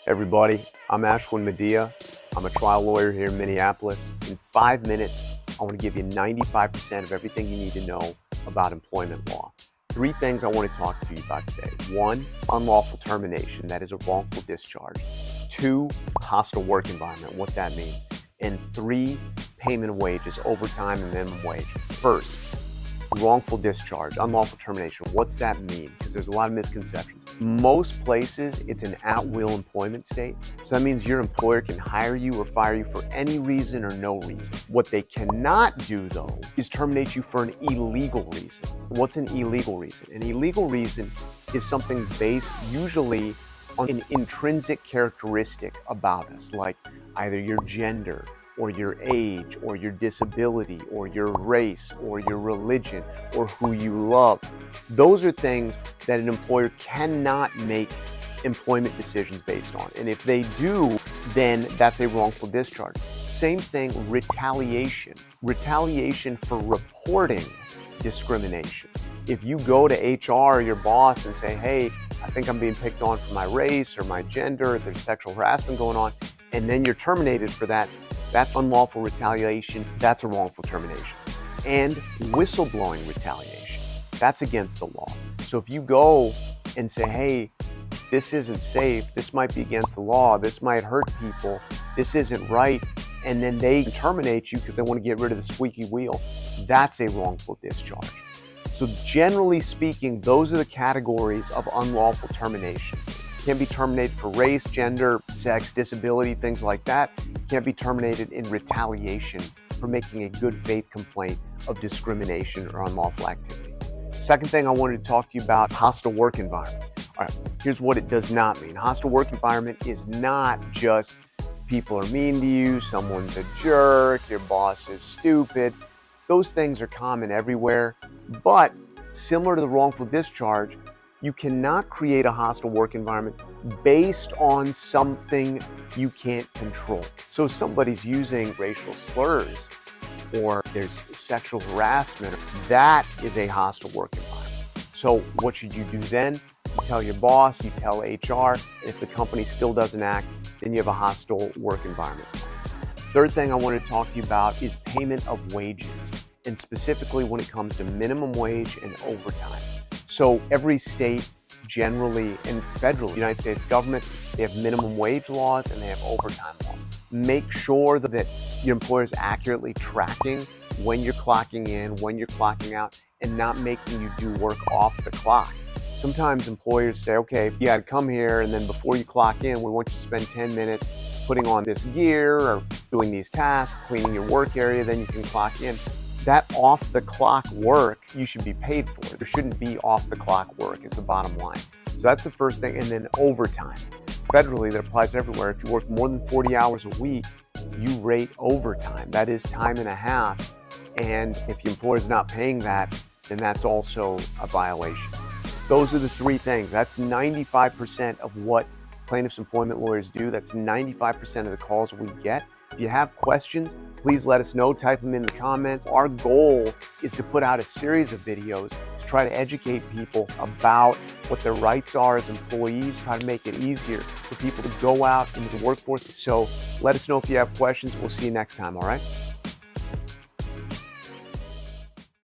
Everybody, I'm Ashwin Medea. I'm a trial lawyer here in Minneapolis. In 5 minutes, I want to give you 95% of everything you need to know about employment law. 3 things I want to talk to you about today. 1, unlawful termination, that is a wrongful discharge. 2, hostile work environment, what that means. And 3, payment of wages, overtime and minimum wage. First, wrongful discharge, unlawful termination. What's that mean? Because there's a lot of misconceptions. Most places, it's an at-will employment state. So that means your employer can hire you or fire you for any reason or no reason. What they cannot do, though, is terminate you for an illegal reason. What's an illegal reason? An illegal reason is something based usually on an intrinsic characteristic about us, like either your gender, or your age, or your disability, or your race, or your religion, or who you love. Those are things that an employer cannot make employment decisions based on. And if they do, then that's a wrongful discharge. Same thing, retaliation. Retaliation for reporting discrimination. If you go to HR or your boss and say, hey, I think I'm being picked on for my race or my gender, or there's sexual harassment going on, and then you're terminated for that, that's unlawful retaliation. That's a wrongful termination. And whistleblowing retaliation, that's against the law. So if you go and say, hey, this isn't safe, this might be against the law, this might hurt people, this isn't right, and then they terminate you because they want to get rid of the squeaky wheel, that's a wrongful discharge. So generally speaking, those are the categories of unlawful termination. Can be terminated for race, gender, sex, disability, things like that. Can't be terminated in retaliation for making a good faith complaint of discrimination or unlawful activity. Second thing I wanted to talk to you about, hostile work environment. All right, here's what it does not mean. Hostile work environment is not just people are mean to you, someone's a jerk, your boss is stupid. Those things are common everywhere, but similar to the wrongful discharge, you cannot create a hostile work environment based on something you can't control. So if somebody's using racial slurs or there's sexual harassment, that is a hostile work environment. So what should you do then? You tell your boss, you tell HR, and if the company still doesn't act, then you have a hostile work environment. Third thing I want to talk to you about is payment of wages, and specifically when it comes to minimum wage and overtime. So every state generally, and federally, United States government, they have minimum wage laws and they have overtime laws. Make sure that your employer is accurately tracking when you're clocking in, when you're clocking out, and not making you do work off the clock. Sometimes employers say, okay, you gotta come here, and then before you clock in, we want you to spend 10 minutes putting on this gear or doing these tasks, cleaning your work area, then you can clock in. That off-the-clock work, you should be paid for. There shouldn't be off-the-clock work, is the bottom line. So that's the first thing. And then overtime. Federally, that applies everywhere. If you work more than 40 hours a week, you rate overtime. That is time and a half. And if your employer is not paying that, then that's also a violation. Those are the 3 things. That's 95% of what plaintiffs' employment lawyers do. That's 95% of the calls we get. If you have questions, please let us know. Type them in the comments. Our goal is to put out a series of videos to try to educate people about what their rights are as employees, try to make it easier for people to go out into the workforce. So let us know if you have questions. We'll see you next time, all right?